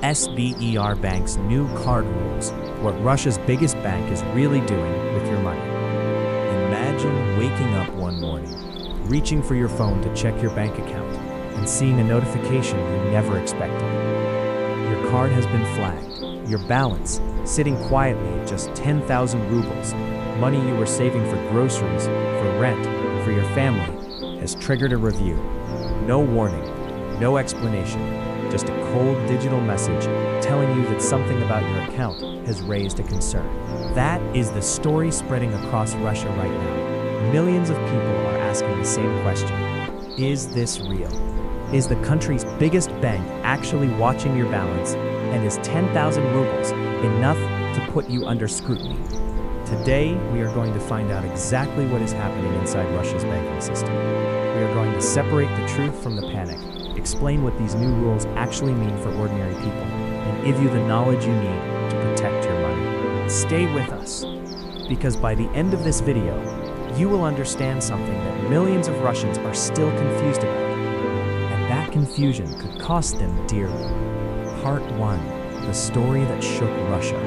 Sberbank's new card rules, what Russia's biggest bank is really doing with your money. Imagine waking up one morning, reaching for your phone to check your bank account, and seeing a notification you never expected. Your card has been flagged. Your balance, sitting quietly at just 10,000 rubles, money you were saving for groceries, for rent, for your family, has triggered a review. No warning, no explanation, just a cold digital message telling you that something about your account has raised a concern. That is the story spreading across Russia right now. Millions of people are asking the same question. Is this real? Is the country's biggest bank actually watching your balance? And is 10,000 rubles enough to put you under scrutiny? Today, we are going to find out exactly what is happening inside Russia's banking system. We are going to separate the truth from the panic, explain what these new rules actually mean for ordinary people, and give you the knowledge you need to protect your money. Stay with us, because by the end of this video, you will understand something that millions of Russians are still confused about. And that confusion could cost them dearly. Part 1. The story that shook Russia.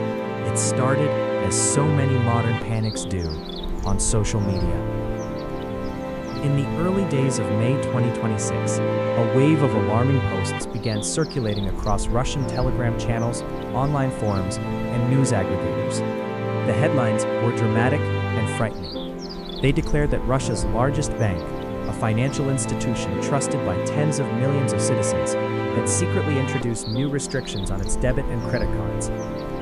It started, as so many modern panics do, on social media. In the early days of May 2026, a wave of alarming posts began circulating across Russian Telegram channels, online forums, and news aggregators. The headlines were dramatic and frightening. They declared that Russia's largest bank, a financial institution trusted by tens of millions of citizens, had secretly introduced new restrictions on its debit and credit cards.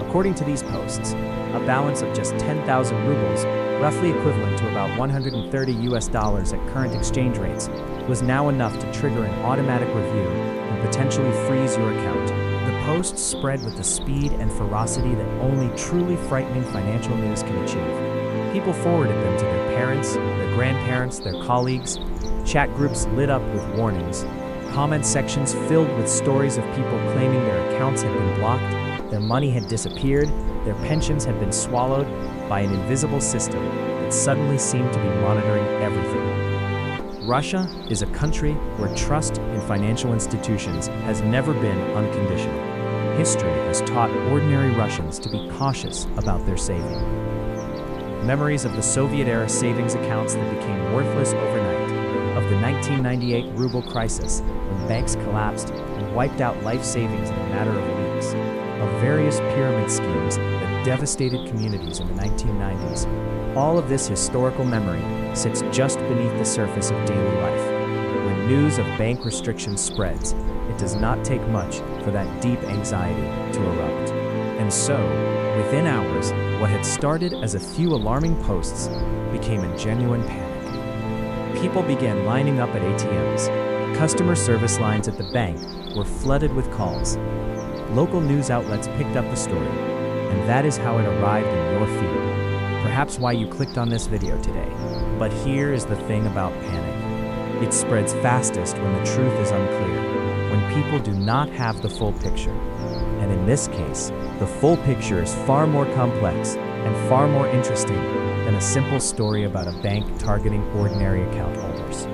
According to these posts, a balance of just 10,000 rubles, roughly equivalent to about $130 at current exchange rates, was now enough to trigger an automatic review and potentially freeze your account. The posts spread with the speed and ferocity that only truly frightening financial news can achieve. People forwarded them to their parents, their grandparents, their colleagues. Chat groups lit up with warnings. Comment sections filled with stories of people claiming their accounts had been blocked, their money had disappeared, their pensions had been swallowed by an invisible system that suddenly seemed to be monitoring everything. Russia is a country where trust in financial institutions has never been unconditional. History has taught ordinary Russians to be cautious about their saving. Memories of the Soviet-era savings accounts that became worthless overnight, of the 1998 ruble crisis when banks collapsed and wiped out life savings in a matter of weeks, of various pyramid schemes that devastated communities in the 1990s. All of this historical memory sits just beneath the surface of daily life. When news of bank restrictions spreads, it does not take much for that deep anxiety to erupt. And so, within hours, what had started as a few alarming posts became a genuine panic. People began lining up at ATMs. Customer service lines at the bank were flooded with calls. Local news outlets picked up the story, and that is how it arrived in your feed. Perhaps why you clicked on this video today. But here is the thing about panic. It spreads fastest when the truth is unclear, when people do not have the full picture. And in this case, the full picture is far more complex and far more interesting than a simple story about a bank targeting ordinary account holders.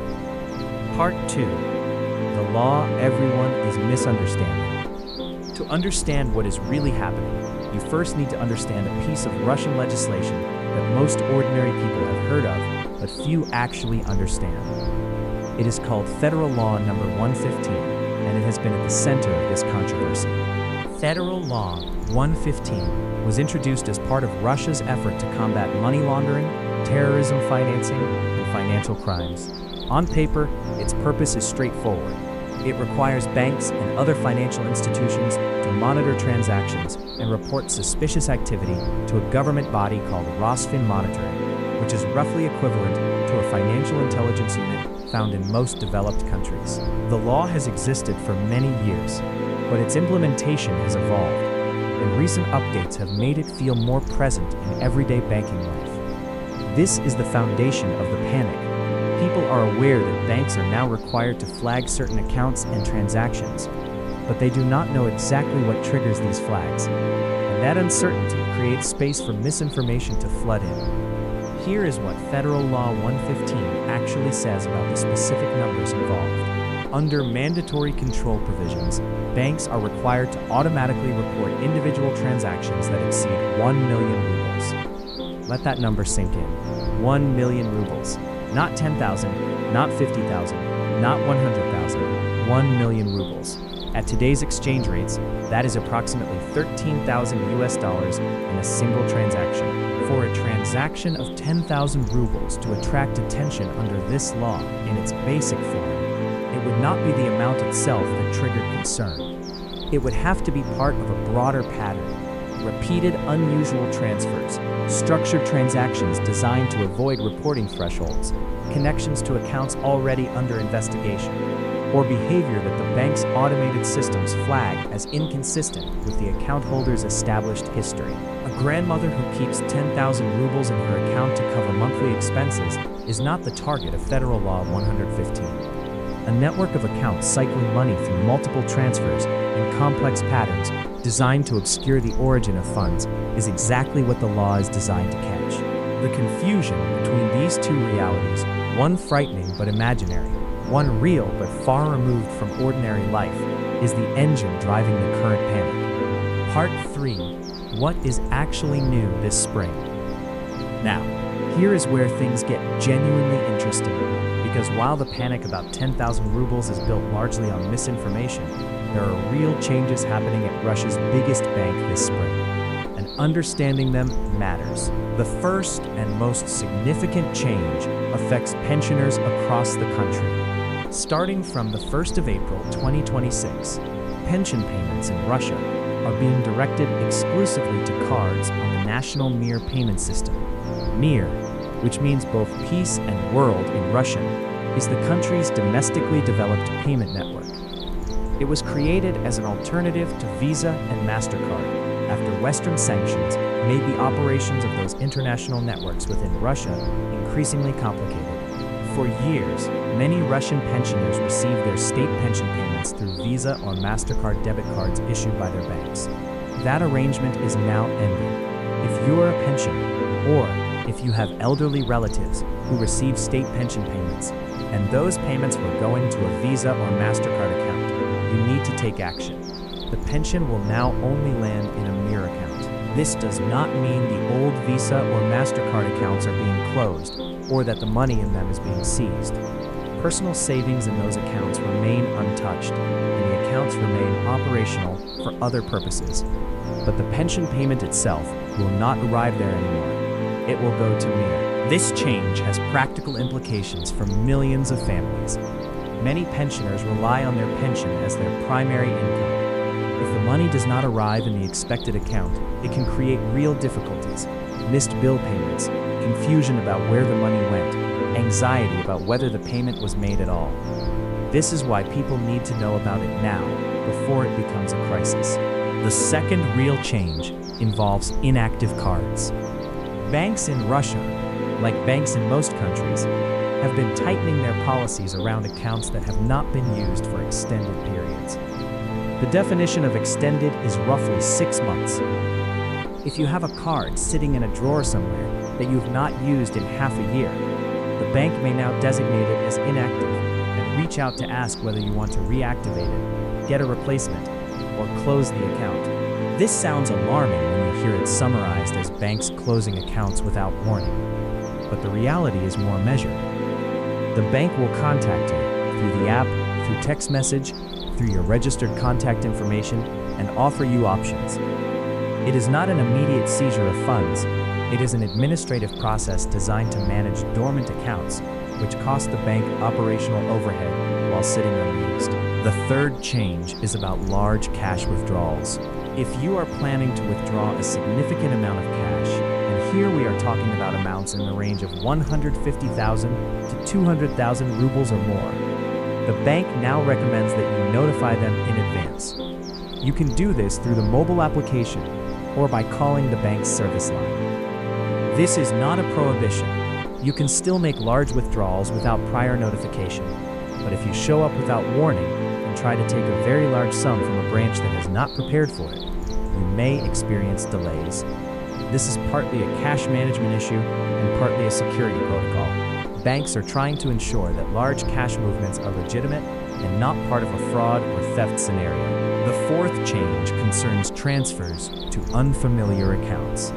Part 2. The law everyone is misunderstanding. To understand what is really happening, you first need to understand a piece of Russian legislation that most ordinary people have heard of, but few actually understand. It is called Federal Law Number 115, and it has been at the center of this controversy. Federal Law 115 was introduced as part of Russia's effort to combat money laundering, terrorism financing, and financial crimes. On paper, its purpose is straightforward. It requires banks and other financial institutions to monitor transactions and report suspicious activity to a government body called Rosfin Monitoring, which is roughly equivalent to a financial intelligence unit found in most developed countries. The law has existed for many years, but its implementation has evolved, and recent updates have made it feel more present in everyday banking life. This is the foundation of the panic. People are aware that banks are now required to flag certain accounts and transactions, but they do not know exactly what triggers these flags, and that uncertainty creates space for misinformation to flood in. Here is what Federal Law 115 actually says about the specific numbers involved. Under mandatory control provisions, banks are required to automatically report individual transactions that exceed 1 million rubles. Let that number sink in. 1 million rubles. Not 10,000, not 50,000, not 100,000. 1 million rubles. At today's exchange rates, that is approximately 13,000 US dollars in a single transaction. For a transaction of 10,000 rubles to attract attention under this law in its basic form, it would not be the amount itself that triggered concern. It would have to be part of a broader pattern. Repeated unusual transfers, structured transactions designed to avoid reporting thresholds, connections to accounts already under investigation, or behavior that the bank's automated systems flag as inconsistent with the account holder's established history. A grandmother who keeps 10,000 rubles in her account to cover monthly expenses is not the target of Federal Law 115. A network of accounts cycling money through multiple transfers in complex patterns designed to obscure the origin of funds is exactly what the law is designed to catch. The confusion between these two realities, one frightening but imaginary, one real but far removed from ordinary life, is the engine driving the current panic. Part 3. What is actually new this spring? Now, here is where things get genuinely interesting, because while the panic about 10,000 rubles is built largely on misinformation, there are real changes happening at Russia's biggest bank this spring, and understanding them matters. The first and most significant change affects pensioners across the country. Starting from the 1st of April 2026, pension payments in Russia are being directed exclusively to cards on the National Mir payment system. Mir, which means both peace and world in Russian, is the country's domestically developed payment network. It was created as an alternative to Visa and MasterCard after Western sanctions made the operations of those international networks within Russia increasingly complicated. For years, many Russian pensioners received their state pension payments through Visa or MasterCard debit cards issued by their banks. That arrangement is now ending. If you are a pensioner, or if you have elderly relatives who receive state pension payments, and those payments were going to a Visa or MasterCard account, you need to take action. The pension will now only land in a Mir account. This does not mean the old Visa or MasterCard accounts are being closed, or that the money in them is being seized. Personal savings in those accounts remain untouched, and the accounts remain operational for other purposes. But the pension payment itself will not arrive there anymore. It will go to Mir. This change has practical implications for millions of families. Many pensioners rely on their pension as their primary income. If the money does not arrive in the expected account, it can create real difficulties. Missed bill payments, confusion about where the money went, anxiety about whether the payment was made at all. This is why people need to know about it now, before it becomes a crisis. The second real change involves inactive cards. Banks in Russia, like banks in most countries, have been tightening their policies around accounts that have not been used for extended periods. The definition of extended is roughly 6 months. If you have a card sitting in a drawer somewhere that you have not used in half a year, the bank may now designate it as inactive and reach out to ask whether you want to reactivate it, get a replacement, or close the account. This sounds alarming when you hear it summarized as banks closing accounts without warning, but the reality is more measured. The bank will contact you through the app, through text message, through your registered contact information, and offer you options. It is not an immediate seizure of funds. It is an administrative process designed to manage dormant accounts, which cost the bank operational overhead while sitting unused. The third change is about large cash withdrawals. If you are planning to withdraw a significant amount of cash, and here we are talking about amounts in the range of 150,000 to 200,000 rubles or more, the bank now recommends that you notify them in advance. You can do this through the mobile application or by calling the bank's service line. This is not a prohibition. You can still make large withdrawals without prior notification, but if you show up without warning and try to take a very large sum from a branch that is not prepared for it, you may experience delays. This is partly a cash management issue and partly a security protocol. Banks are trying to ensure that large cash movements are legitimate and not part of a fraud or theft scenario. The fourth change concerns transfers to unfamiliar accounts.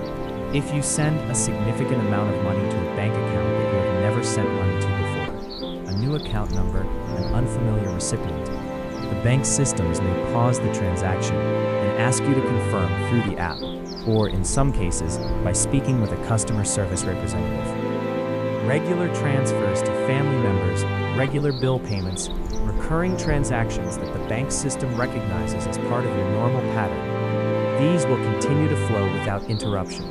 If you send a significant amount of money to a bank account that you have never sent money to before, a new account number, an unfamiliar recipient, the bank's systems may pause the transaction and ask you to confirm through the app, or in some cases, by speaking with a customer service representative. Regular transfers to family members, regular bill payments, recurring transactions that the bank system recognizes as part of your normal pattern, these will continue to flow without interruption.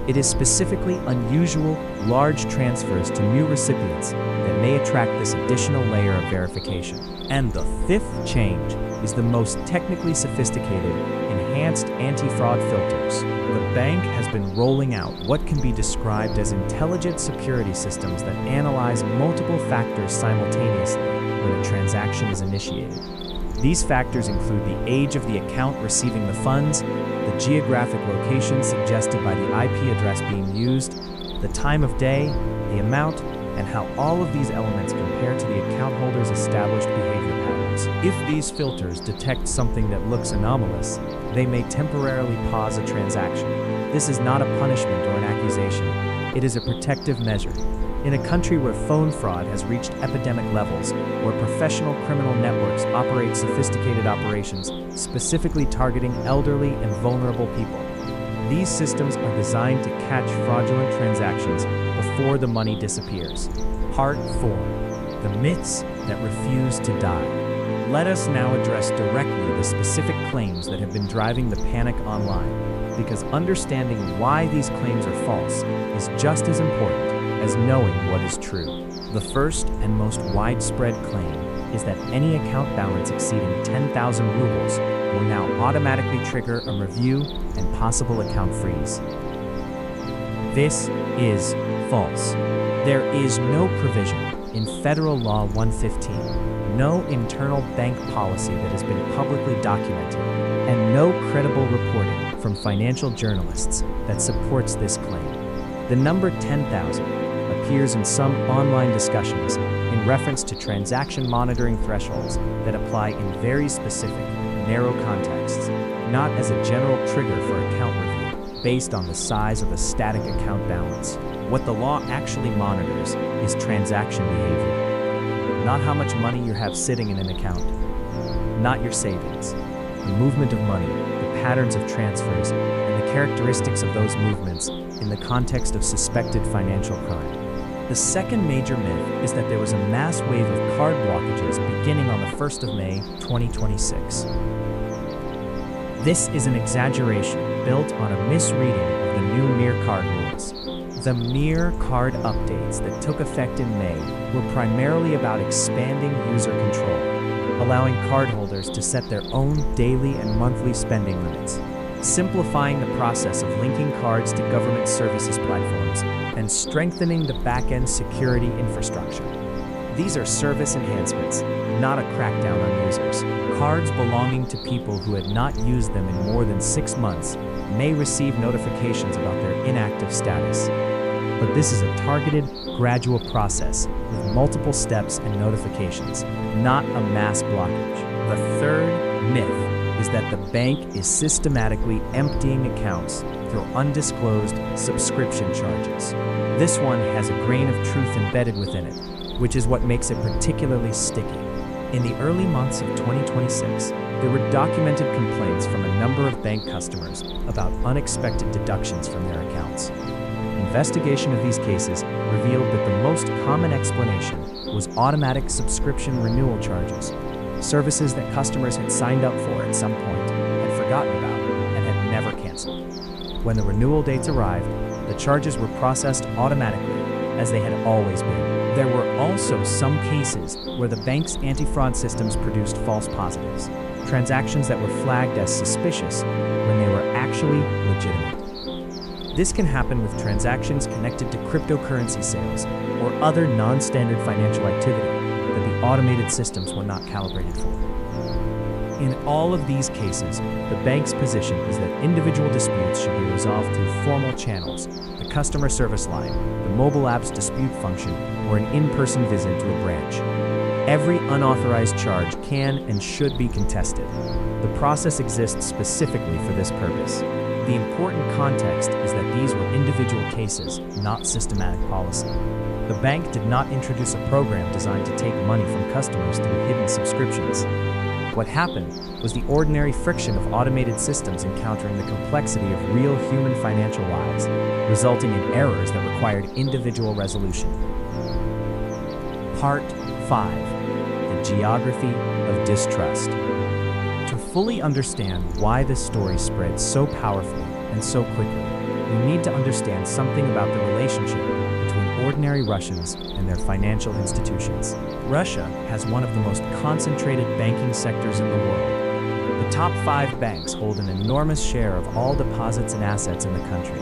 It is specifically unusual, large transfers to new recipients that may attract this additional layer of verification. And the fifth change is the most technically sophisticated, enhanced anti-fraud filters. The bank has been rolling out what can be described as intelligent security systems that analyze multiple factors simultaneously when a transaction is initiated. These factors include the age of the account receiving the funds, the geographic location suggested by the IP address being used, the time of day, the amount, and how all of these elements compare to the account holder's established behavior patterns. If these filters detect something that looks anomalous, they may temporarily pause a transaction. This is not a punishment or an accusation. It is a protective measure. In a country where phone fraud has reached epidemic levels, where professional criminal networks operate sophisticated operations, specifically targeting elderly and vulnerable people, these systems are designed to catch fraudulent transactions before the money disappears. Part 4. The myths that refuse to die. Let us now address directly the specific claims that have been driving the panic online, because understanding why these claims are false is just as important as knowing what is true. The first and most widespread claim is that any account balance exceeding 10,000 rubles will now automatically trigger a review and possible account freeze. This is false. There is no provision in Federal Law 115, no internal bank policy that has been publicly documented, and no credible reporting from financial journalists that supports this claim. The number 10,000 appears in some online discussions in reference to transaction monitoring thresholds that apply in very specific, narrow contexts, not as a general trigger for account review based on the size of a static account balance. What the law actually monitors is transaction behavior, not how much money you have sitting in an account, not your savings, the movement of money, the patterns of transfers, and the characteristics of those movements in the context of suspected financial crime. The second major myth is that there was a mass wave of card blockages beginning on the 1st of May, 2026. This is an exaggeration built on a misreading of the new Mir card rules. The Mir card updates that took effect in May were primarily about expanding user control, allowing cardholders to set their own daily and monthly spending limits, simplifying the process of linking cards to government services platforms, and strengthening the back-end security infrastructure. These are service enhancements, not a crackdown on users. Cards belonging to people who had not used them in more than 6 months may receive notifications about their inactive status. But this is a targeted, gradual process with multiple steps and notifications, not a mass blockage. The third myth is that the bank is systematically emptying accounts through undisclosed subscription charges. This one has a grain of truth embedded within it, which is what makes it particularly sticky. In the early months of 2026, there were documented complaints from a number of bank customers about unexpected deductions from their accounts. Investigation of these cases revealed that the most common explanation was automatic subscription renewal charges, services that customers had signed up for at some point, had forgotten about, and had never canceled. When the renewal dates arrived, the charges were processed automatically, as they had always been. There were also some cases where the bank's anti-fraud systems produced false positives, transactions that were flagged as suspicious when they were actually legitimate. This can happen with transactions connected to cryptocurrency sales or other non-standard financial activity that the automated systems were not calibrated for. In all of these cases, the bank's position is that individual disputes should be resolved through formal channels, the customer service line, the mobile app's dispute function, or an in-person visit to a branch. Every unauthorized charge can and should be contested. The process exists specifically for this purpose. The important context is that these were individual cases, not systematic policy. The bank did not introduce a program designed to take money from customers through hidden subscriptions. What happened was the ordinary friction of automated systems encountering the complexity of real human financial lives, resulting in errors that required individual resolution. Part 5. The Geography of Distrust. To fully understand why this story spread so powerfully and so quickly, we need to understand something about the relationship between ordinary Russians and their financial institutions. Russia has one of the most concentrated banking sectors in the world. The top 5 banks hold an enormous share of all deposits and assets in the country.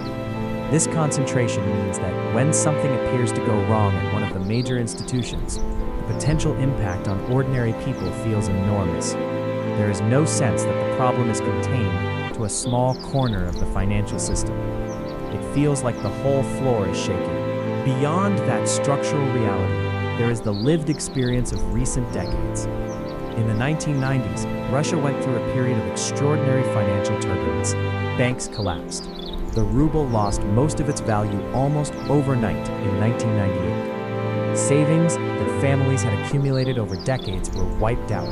This concentration means that when something appears to go wrong at one of the major institutions, the potential impact on ordinary people feels enormous. There is no sense that the problem is contained to a small corner of the financial system. It feels like the whole floor is shaking. Beyond that structural reality, there is the lived experience of recent decades. In the 1990s, Russia went through a period of extraordinary financial turbulence. Banks collapsed. The ruble lost most of its value almost overnight in 1998. Savings that families had accumulated over decades were wiped out.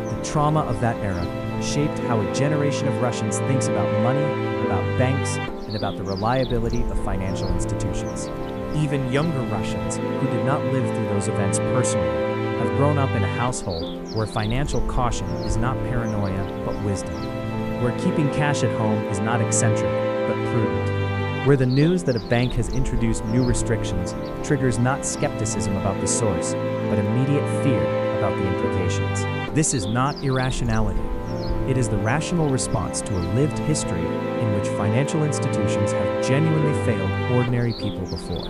The trauma of that era shaped how a generation of Russians thinks about money, about banks, and about the reliability of financial institutions. Even younger Russians, who did not live through those events personally, have grown up in a household where financial caution is not paranoia but wisdom, where keeping cash at home is not eccentric but prudent, where the news that a bank has introduced new restrictions triggers not skepticism about the source, but immediate fear about the implications. This is not irrationality. It is the rational response to a lived history in which financial institutions have genuinely failed ordinary people before.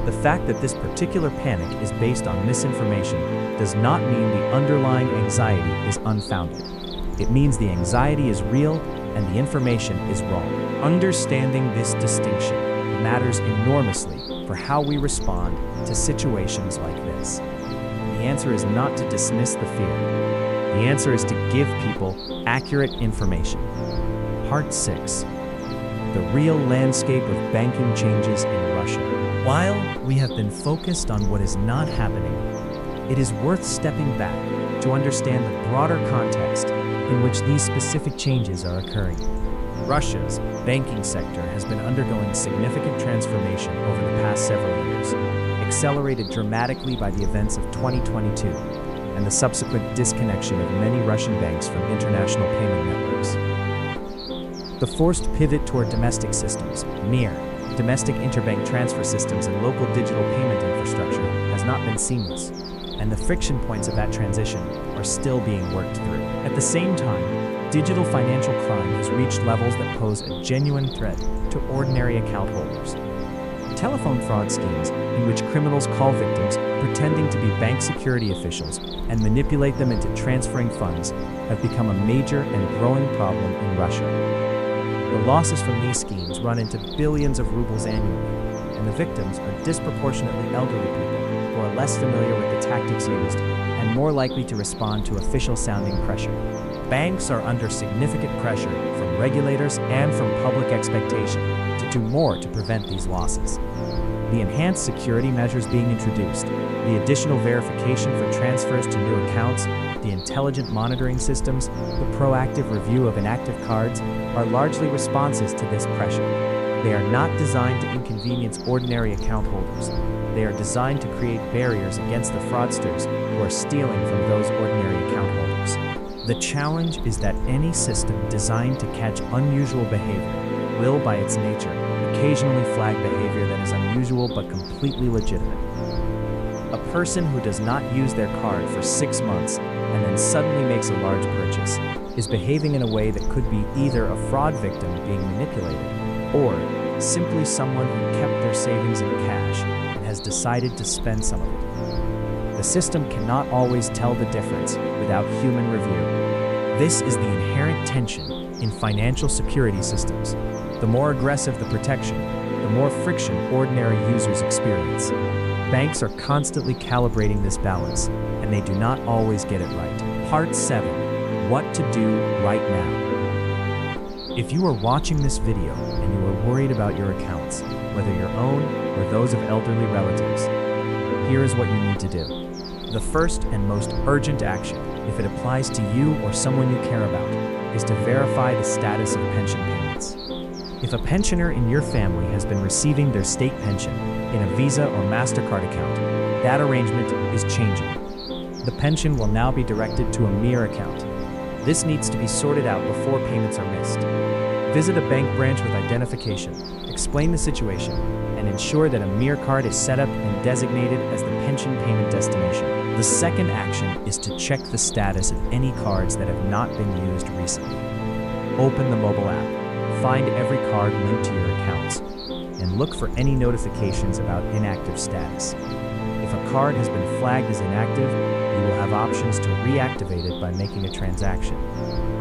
The fact that this particular panic is based on misinformation does not mean the underlying anxiety is unfounded. It means the anxiety is real and the information is wrong. Understanding this distinction matters enormously for how we respond to situations like this. The answer is not to dismiss the fear. The answer is to give people accurate information. Part 6. The real landscape of banking changes in Russia. While we have been focused on what is not happening, it is worth stepping back to understand the broader context in which these specific changes are occurring. Russia's banking sector has been undergoing significant transformation over the past several years, accelerated dramatically by the events of 2022 and the subsequent disconnection of many Russian banks from international payment networks. The forced pivot toward domestic systems, MIR, domestic interbank transfer systems and local digital payment infrastructure, has not been seamless, and the friction points of that transition are still being worked through. At the same time, digital financial crime has reached levels that pose a genuine threat to ordinary account holders. Telephone fraud schemes in which criminals call victims pretending to be bank security officials and manipulate them into transferring funds have become a major and growing problem in Russia. The losses from these schemes run into billions of rubles annually, and the victims are disproportionately elderly people who are less familiar with the tactics used and more likely to respond to official-sounding pressure. Banks are under significant pressure from regulators and from public expectation to do more to prevent these losses. The enhanced security measures being introduced, the additional verification for transfers to new accounts, the intelligent monitoring systems, the proactive review of inactive cards are largely responses to this pressure. They are not designed to inconvenience ordinary account holders. They are designed to create barriers against the fraudsters who are stealing from those ordinary account holders. The challenge is that any system designed to catch unusual behavior will, by its nature, occasionally flag behavior that is unusual but completely legitimate. A person who does not use their card for 6 months and then suddenly makes a large purchase is behaving in a way that could be either a fraud victim being manipulated or simply someone who kept their savings in cash and has decided to spend some of it. The system cannot always tell the difference without human review. This is the inherent tension in financial security systems. The more aggressive the protection, the more friction ordinary users experience. Banks are constantly calibrating this balance, and and they do not always get it right. Part 7. What to do right now. If you are watching this video and you are worried about your accounts, whether your own or those of elderly relatives, here is what you need to do. The first and most urgent action, if it applies to you or someone you care about, is to verify the status of pension payments. If a pensioner in your family has been receiving their state pension in a Visa or MasterCard account, that arrangement is changing. The pension will now be directed to a Mir account. This needs to be sorted out before payments are missed. Visit a bank branch with identification, explain the situation, and ensure that a Mir card is set up and designated as the pension payment destination. The second action is to check the status of any cards that have not been used recently. Open the mobile app, find every card linked to your accounts, and look for any notifications about inactive status. If a card has been flagged as inactive, you will have options to reactivate it by making a transaction,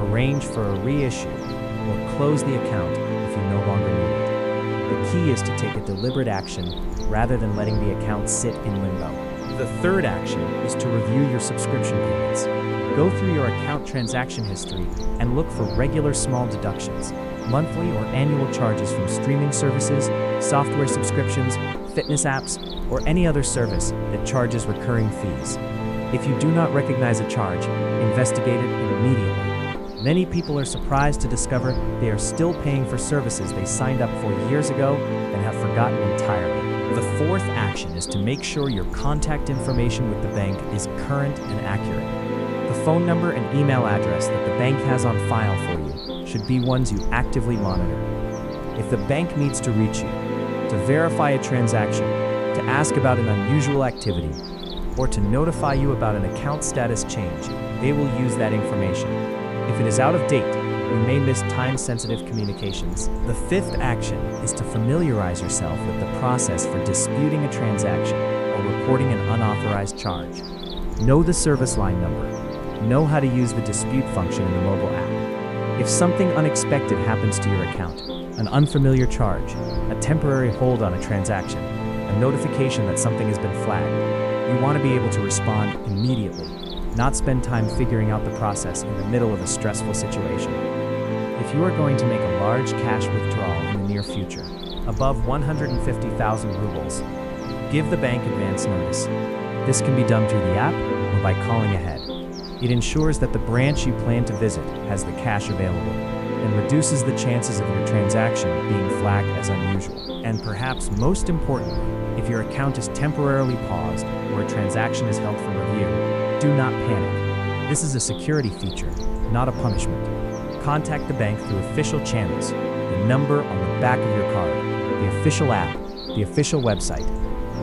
arrange for a reissue, or close the account if you no longer need it. The key is to take a deliberate action rather than letting the account sit in limbo. The third action is to review your subscription payments. Go through your account transaction history and look for regular small deductions, monthly or annual charges from streaming services, software subscriptions, fitness apps, or any other service that charges recurring fees. If you do not recognize a charge, investigate it immediately. Many people are surprised to discover they are still paying for services they signed up for years ago and have forgotten entirely. The fourth action is to make sure your contact information with the bank is current and accurate. The phone number and email address that the bank has on file for you should be ones you actively monitor. If the bank needs to reach you, to verify a transaction, to ask about an unusual activity, or to notify you about an account status change, they will use that information. If it is out of date, you may miss time-sensitive communications. The fifth action is to familiarize yourself with the process for disputing a transaction or reporting an unauthorized charge. Know the service line number. Know how to use the dispute function in the mobile app. If something unexpected happens to your account, an unfamiliar charge, a temporary hold on a transaction, a notification that something has been flagged, you want to be able to respond immediately, not spend time figuring out the process in the middle of a stressful situation. If you are going to make a large cash withdrawal in the near future, above 150,000 rubles, give the bank advance notice. This can be done through the app or by calling ahead. It ensures that the branch you plan to visit has the cash available and reduces the chances of your transaction being flagged as unusual. And perhaps most importantly, if your account is temporarily paused or a transaction is held for review, do not panic. This is a security feature, not a punishment. Contact the bank through official channels, the number on the back of your card, the official app, the official website.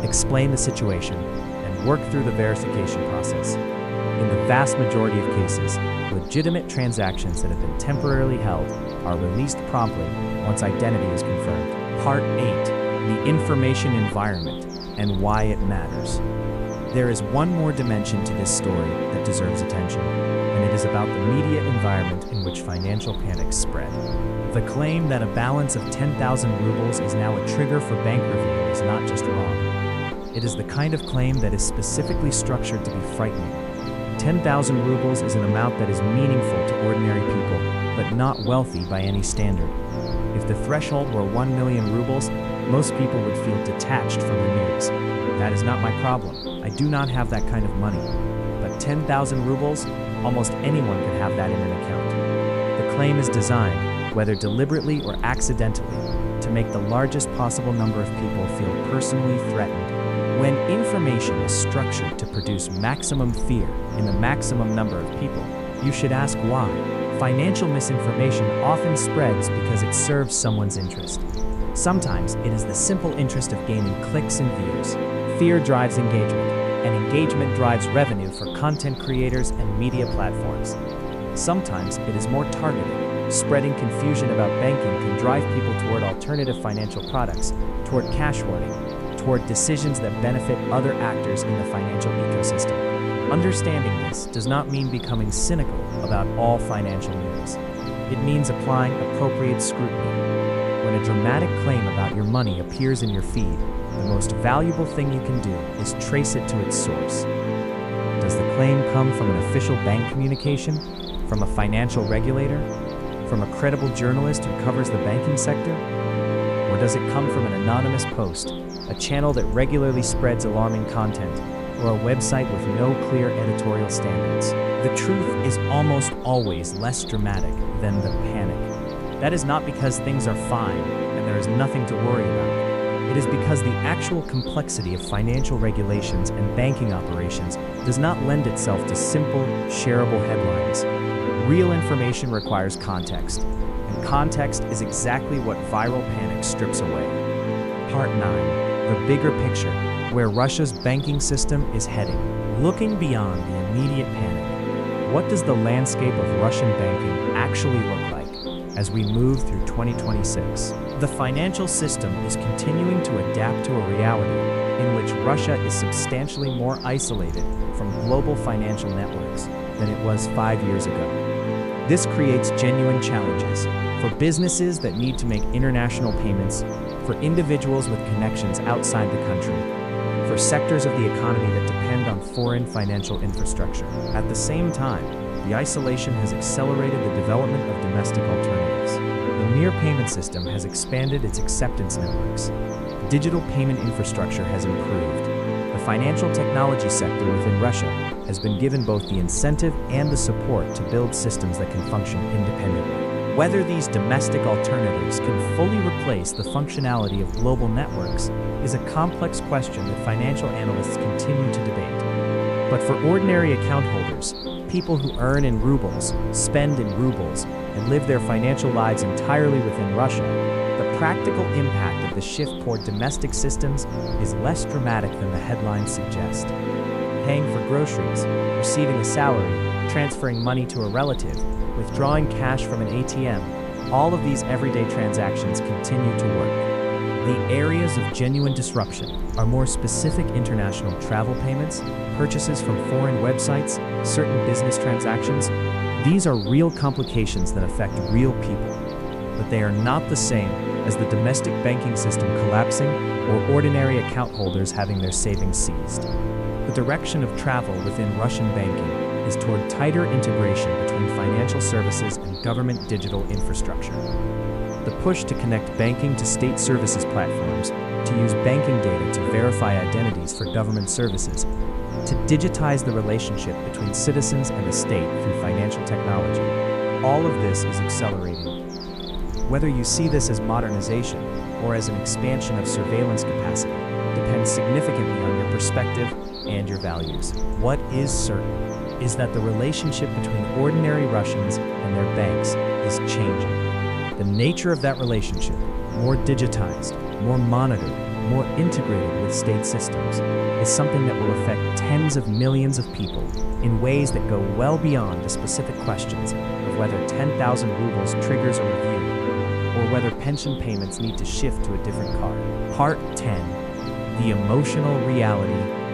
Explain the situation and work through the verification process. In the vast majority of cases, legitimate transactions that have been temporarily held are released promptly once identity is confirmed. Part 8. The information environment and why it matters. There is one more dimension to this story that deserves attention, and it is about the media environment in which financial panics spread. The claim that a balance of 10,000 rubles is now a trigger for bank review is not just wrong. It is the kind of claim that is specifically structured to be frightening. 10,000 rubles is an amount that is meaningful to ordinary people, but not wealthy by any standard. If the threshold were 1 million rubles, most people would feel detached from the news. That is not my problem. I do not have that kind of money. But 10,000 rubles, almost anyone could have that in an account. The claim is designed, whether deliberately or accidentally, to make the largest possible number of people feel personally threatened. When information is structured to produce maximum fear in the maximum number of people, you should ask why. Financial misinformation often spreads because it serves someone's interest. Sometimes it is the simple interest of gaining clicks and views. Fear drives engagement, and engagement drives revenue for content creators and media platforms. Sometimes it is more targeted. Spreading confusion about banking can drive people toward alternative financial products, toward cash hoarding, toward decisions that benefit other actors in the financial ecosystem. Understanding this does not mean becoming cynical about all financial news. It means applying appropriate scrutiny. When a dramatic claim about your money appears in your feed, the most valuable thing you can do is trace it to its source. Does the claim come from an official bank communication? From a financial regulator? From a credible journalist who covers the banking sector? Or does it come from an anonymous post, a channel that regularly spreads alarming content, or a website with no clear editorial standards? The truth is almost always less dramatic than the panic. That is not because things are fine and there is nothing to worry about. It is because the actual complexity of financial regulations and banking operations does not lend itself to simple, shareable headlines. Real information requires context, and context is exactly what viral panic strips away. Part 9. The bigger picture, where Russia's banking system is heading. Looking beyond the immediate panic, what does the landscape of Russian banking actually look like as we move through 2026? The financial system is continuing to adapt to a reality in which Russia is substantially more isolated from global financial networks than it was 5 years ago. This creates genuine challenges for businesses that need to make international payments, for individuals with connections outside the country, for sectors of the economy that depend on foreign financial infrastructure. At the same time, the isolation has accelerated the development of domestic alternatives. The mere payment system has expanded its acceptance networks. Digital payment infrastructure has improved. The financial technology sector within Russia has been given both the incentive and the support to build systems that can function independently. Whether these domestic alternatives can fully replace the functionality of global networks is a complex question that financial analysts continue to debate. But for ordinary account holders, people who earn in rubles, spend in rubles, and live their financial lives entirely within Russia, the practical impact of the shift toward domestic systems is less dramatic than the headlines suggest. Paying for groceries, receiving a salary, transferring money to a relative, withdrawing cash from an ATM, all of these everyday transactions continue to work. The areas of genuine disruption are more specific international travel payments, purchases from foreign websites, certain business transactions. These are real complications that affect real people, but they are not the same as the domestic banking system collapsing or ordinary account holders having their savings seized. The direction of travel within Russian banking is toward tighter integration between financial services and government digital infrastructure. The push to connect banking to state services platforms, to use banking data to verify identities for government services, to digitize the relationship between citizens and the state through financial technology. All of this is accelerating. Whether you see this as modernization or as an expansion of surveillance capacity depends significantly on your perspective and your values. What is certain is that the relationship between ordinary Russians and their banks is changing. The nature of that relationship, more digitized, more monitored, more integrated with state systems, is something that will affect tens of millions of people in ways that go well beyond the specific questions of whether 10,000 rubles triggers a review or whether pension payments need to shift to a different card. Part 10. The emotional reality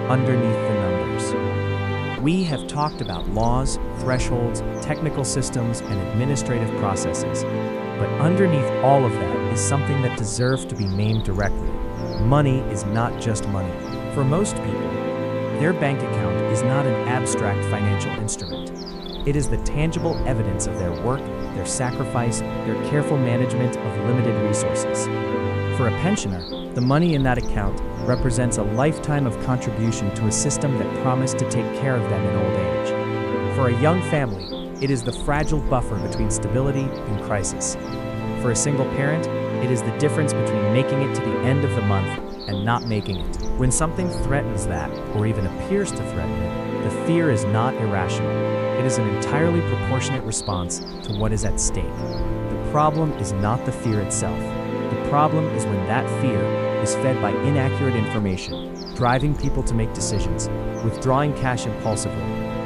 underneath the numbers. We have talked about laws, thresholds, technical systems, and administrative processes, but underneath all of that is something that deserves to be named directly. Money is not just money. For most people, their bank account is not an abstract financial instrument. It is the tangible evidence of their work, their sacrifice, their careful management of limited resources. For a pensioner, the money in that account represents a lifetime of contribution to a system that promised to take care of them in old age. For a young family, it is the fragile buffer between stability and crisis. For a single parent, it is the difference between making it to the end of the month and not making it. When something threatens that, or even appears to threaten it, the fear is not irrational. It is an entirely proportionate response to what is at stake. The problem is not the fear itself. The problem is when that fear is fed by inaccurate information, driving people to make decisions, withdrawing cash impulsively,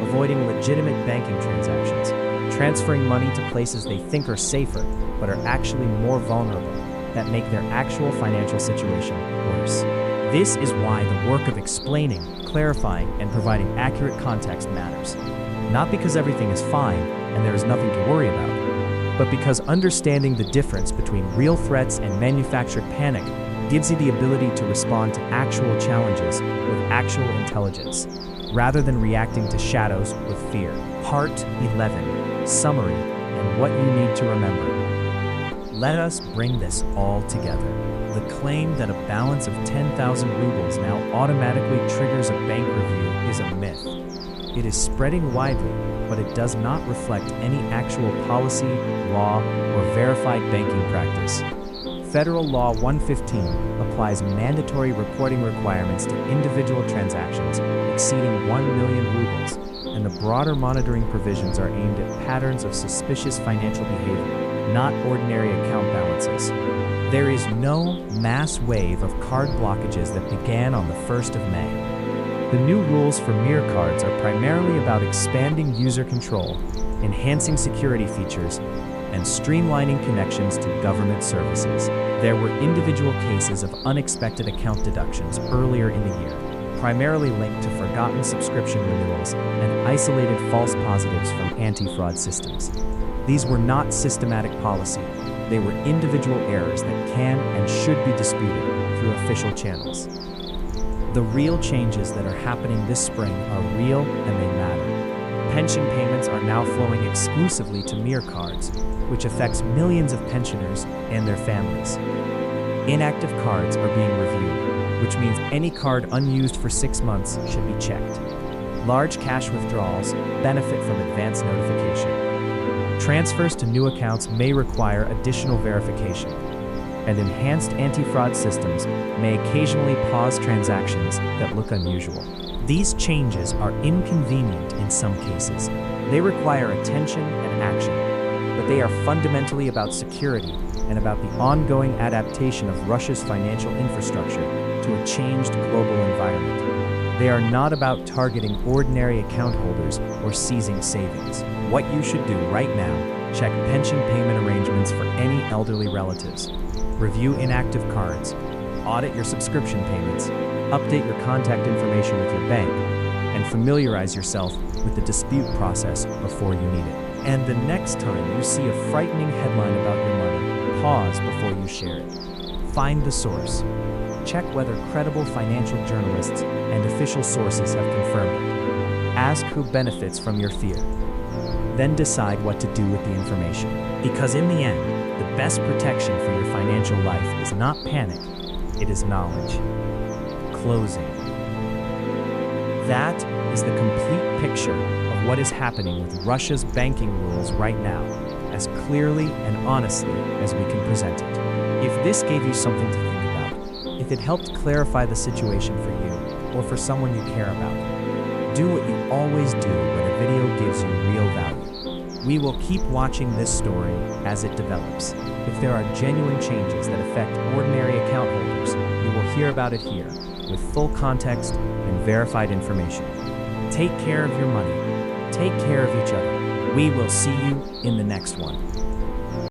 avoiding legitimate banking transactions, transferring money to places they think are safer but are actually more vulnerable, that make their actual financial situation worse. This is why the work of explaining, clarifying, and providing accurate context matters. Not because everything is fine and there is nothing to worry about, but because understanding the difference between real threats and manufactured panic gives you the ability to respond to actual challenges with actual intelligence. rather than reacting to shadows with fear. Part 11. Summary and what you need to remember. Let us bring this all together. The claim that a balance of 10,000 rubles now automatically triggers a bank review is a myth. It is spreading widely, but it does not reflect any actual policy, law, or verified banking practice. Federal Law 115 applies mandatory reporting requirements to individual transactions exceeding 1 million rubles, and the broader monitoring provisions are aimed at patterns of suspicious financial behavior, not ordinary account balances. There is no mass wave of card blockages that began on the 1st of May. The new rules for Mir cards are primarily about expanding user control, enhancing security features, and streamlining connections to government services. There were individual cases of unexpected account deductions earlier in the year, primarily linked to forgotten subscription renewals and isolated false positives from anti-fraud systems. These were not systematic policy. They were individual errors that can and should be disputed through official channels. The real changes that are happening this spring are real and they matter. Pension payments are now flowing exclusively to Mir cards, which affects millions of pensioners and their families. Inactive cards are being reviewed, which means any card unused for 6 months should be checked. Large cash withdrawals benefit from advance notification. Transfers to new accounts may require additional verification, and enhanced anti-fraud systems may occasionally pause transactions that look unusual. These changes are inconvenient in some cases. They require attention and action, but they are fundamentally about security and about the ongoing adaptation of Russia's financial infrastructure to a changed global environment. They are not about targeting ordinary account holders or seizing savings. What you should do right now: check pension payment arrangements for any elderly relatives, review inactive cards, audit your subscription payments, update your contact information with your bank, and familiarize yourself with the dispute process before you need it. And the next time you see a frightening headline about your money, pause before you share it. Find the source. Check whether credible financial journalists and official sources have confirmed it. Ask who benefits from your fear. Then decide what to do with the information. Because in the end, the best protection for your financial life is not panic, it is knowledge. Closing. That is the complete picture of what is happening with Russia's banking rules right now, as clearly and honestly as we can present it. If this gave you something to think about, if it helped clarify the situation for you or for someone you care about, do what you always do when a video gives you real value. We will keep watching this story as it develops. If there are genuine changes that affect ordinary account holders, you will hear about it here, with full context and verified information. Take care of your money. Take care of each other. We will see you in the next one.